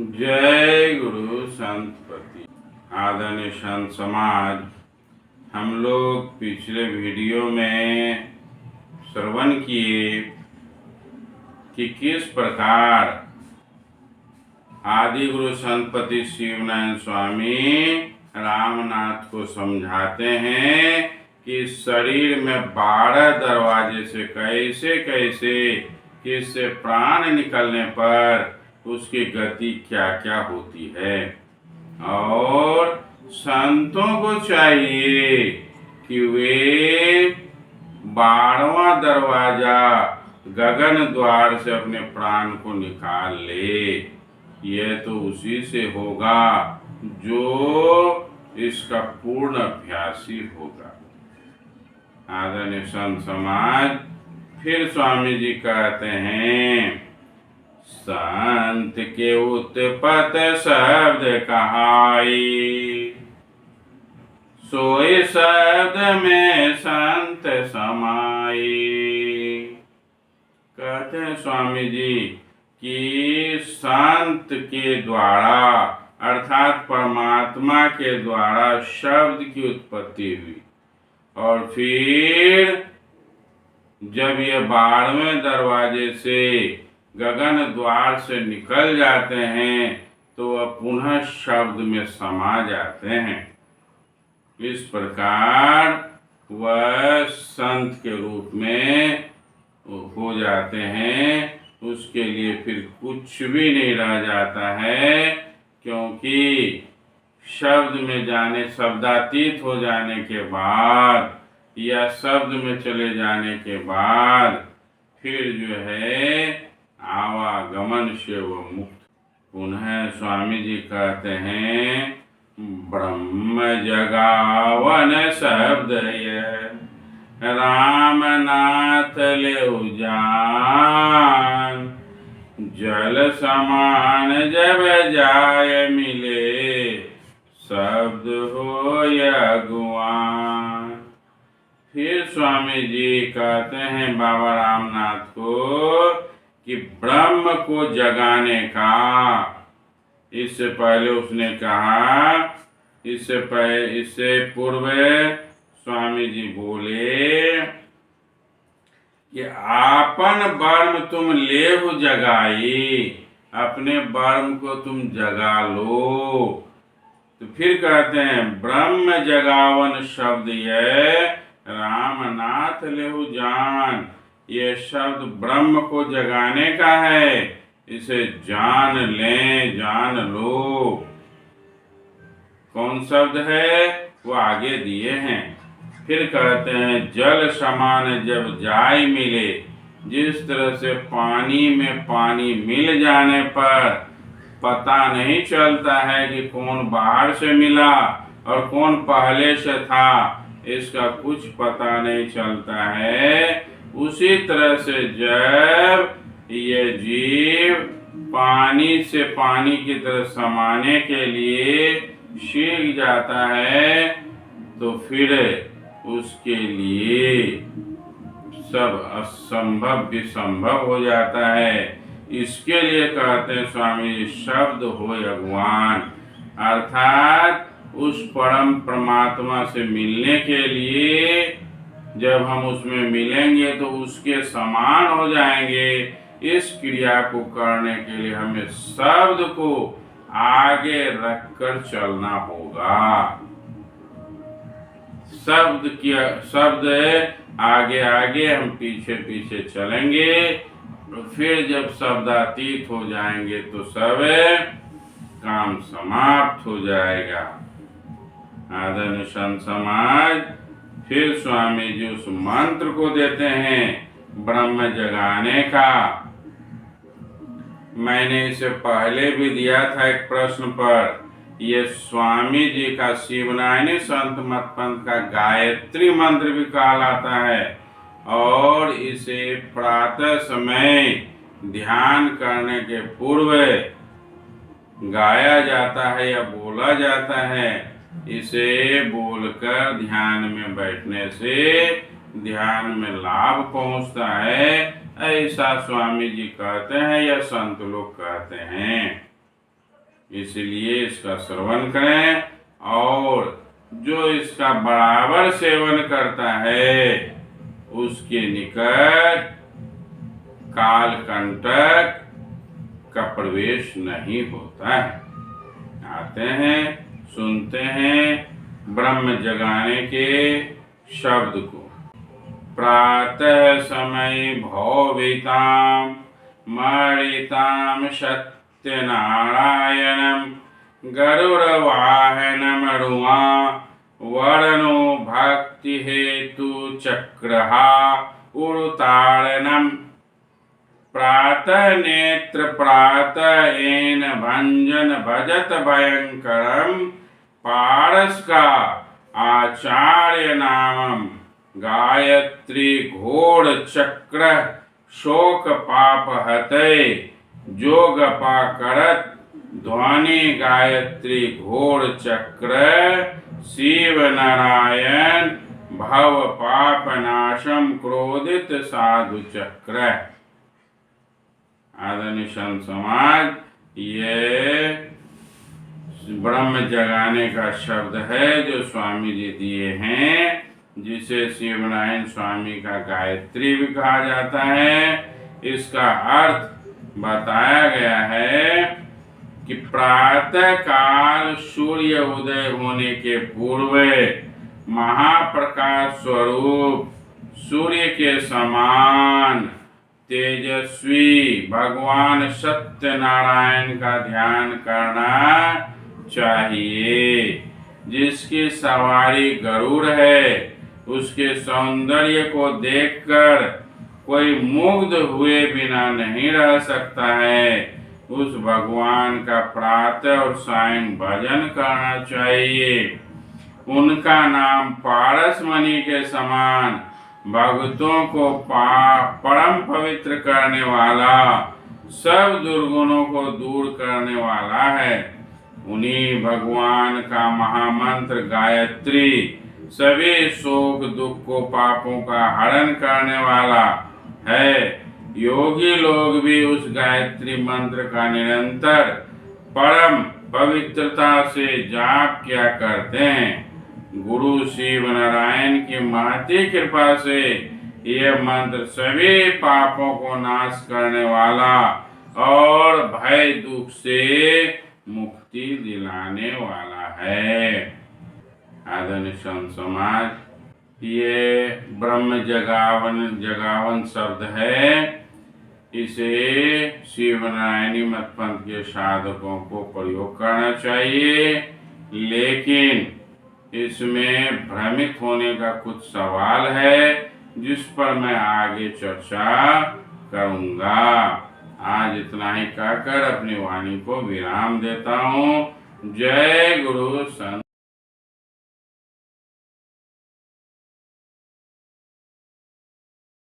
जय गुरु संतपति। आदरणीय संत समाज, हम लोग पिछले वीडियो में श्रवण किए कि किस प्रकार आदि गुरु संतपति शिवनारायण स्वामी रामनाथ को समझाते हैं कि शरीर में 12 दरवाजे से कैसे कैसे किससे प्राण निकलने पर उसकी गति क्या क्या होती है। और संतों को चाहिए कि वे 12वां दरवाजा गगन द्वार से अपने प्राण को निकाल ले। यह तो उसी से होगा जो इसका पूर्ण अभ्यासी होगा। आदरणीय संत समाज, फिर स्वामी जी कहते हैं, संत के उत्पत शब्द कहाई, सोई शब्द में संत समाई। कहते हैं स्वामी जी कि संत के द्वारा अर्थात परमात्मा के द्वारा शब्द की उत्पत्ति हुई, और फिर जब ये 12वें दरवाजे से गगन द्वार से निकल जाते हैं तो वह पुनः शब्द में समा जाते हैं। इस प्रकार वह संत के रूप में हो जाते हैं। उसके लिए फिर कुछ भी नहीं रह जाता है, क्योंकि शब्द में जाने, शब्दातीत हो जाने के बाद या शब्द में चले जाने के बाद फिर जो है आवागमन से वो मुक्त। पुनः स्वामी जी कहते हैं, ब्रह्म जगावन शब्द ये राम नाथ लेउ जान, जल समान जब जाय मिले शब्द हो अगुआन। फिर स्वामी जी कहते हैं बाबा रामनाथ को कि ब्रह्म को जगाने का, इससे पहले उसने कहा, इससे पूर्व स्वामी जी बोले कि आपन वर्म तुम लेहु जगाई, अपने वर्म को तुम जगा लो। तो फिर कहते हैं, ब्रह्म जगावन शब्द ये रामनाथ लेहु जान। ये शब्द ब्रह्म को जगाने का है, इसे जान लें, जान लो। कौन शब्द है वो आगे दिए हैं। फिर कहते हैं, जल समान जब जाय मिले, जिस तरह से पानी में पानी मिल जाने पर पता नहीं चलता है कि कौन बाहर से मिला और कौन पहले से था, इसका कुछ पता नहीं चलता है। उसी तरह से जब ये जीव पानी से पानी की तरह समाने के लिए सीख जाता है तो फिर उसके लिए सब असंभव भी संभव हो जाता है। इसके लिए कहते हैं स्वामी जी, शब्द हो अगुआन, अर्थात उस परम परमात्मा से मिलने के लिए जब हम उसमें मिलेंगे तो उसके समान हो जाएंगे। इस क्रिया को करने के लिए हमें शब्द को आगे रखकर चलना होगा। शब्द आगे आगे, हम पीछे पीछे चलेंगे। तो फिर जब शब्दातीत हो जाएंगे तो सब काम समाप्त हो जाएगा। आदरणीय संत समाज, फिर स्वामी जी उस मंत्र को देते हैं ब्रह्म जगाने का। मैंने इसे पहले भी दिया था एक प्रश्न पर। ये स्वामी जी का शिवनारायणी संत मत पंथ का गायत्री मंत्र भी कहलाता है, और इसे प्रातः समय ध्यान करने के पूर्व गाया जाता है या बोला जाता है। इसे बोलकर ध्यान में बैठने से ध्यान में लाभ पहुंचता है, ऐसा स्वामी जी कहते हैं या संत लोग कहते हैं। इसलिए इसका श्रवण करें, और जो इसका बराबर सेवन करता है उसके निकट कालकंटक का प्रवेश नहीं होता है। आते हैं, सुनते हैं ब्रह्म जगाने के शब्द को। प्रातः समय भौविताम मणिताम सत्यनारायणं गरुड़वाहनमरुआ वर्णो भक्ति हेतु चक्रहा उरुतारणम। प्रातः नेत्र प्रातः एन भंजन भजत भयंकरम पारस का आचार्य नामम गायत्री घोड़ चक्र शोक पाप हते जोगपा करत ध्वनि गायत्री घोड़ चक्र शिव नारायण भव पाप नाशम क्रोधित साधु चक्र। आदरणीय संत समाज, ये ब्रह्म जगाने का शब्द है जो स्वामी जी दिए हैं, जिसे शिवनारायण स्वामी का गायत्री भी कहा जाता है। इसका अर्थ बताया गया है कि प्रातः काल सूर्य उदय होने के पूर्व महाप्रकाश स्वरूप सूर्य के समान तेजस्वी भगवान सत्यनारायण का ध्यान करना चाहिए। जिसकी सवारी गरुड़ है, उसके सौंदर्य को देखकर कोई मुग्ध हुए बिना नहीं रह सकता है। उस भगवान का प्रातः और सायं भजन करना चाहिए। उनका नाम पारस मणि के समान भक्तों को परम पवित्र करने वाला, सब दुर्गुणों को दूर करने वाला है। उन्हीं भगवान का महामंत्र गायत्री सभी शोक दुख को पापों का हरण करने वाला है। योगी लोग भी उस गायत्री मंत्र का निरंतर परम पवित्रता से जाप किया करते हैं। गुरु शिव नारायण की महती कृपा से यह मंत्र सभी पापों को नाश करने वाला और भय दुख से मुक्ति दिलाने वाला है। आदरणीय संत समाज, ये ब्रह्म जगावन शब्द है। इसे शिवनारायणी मत पंथ के साधकों को प्रयोग करना चाहिए, लेकिन इसमें भ्रमित होने का कुछ सवाल है जिस पर मैं आगे चर्चा करूंगा। आज इतना ही कहकर अपनी वाणी को विराम देता हूँ। जय गुरु संत।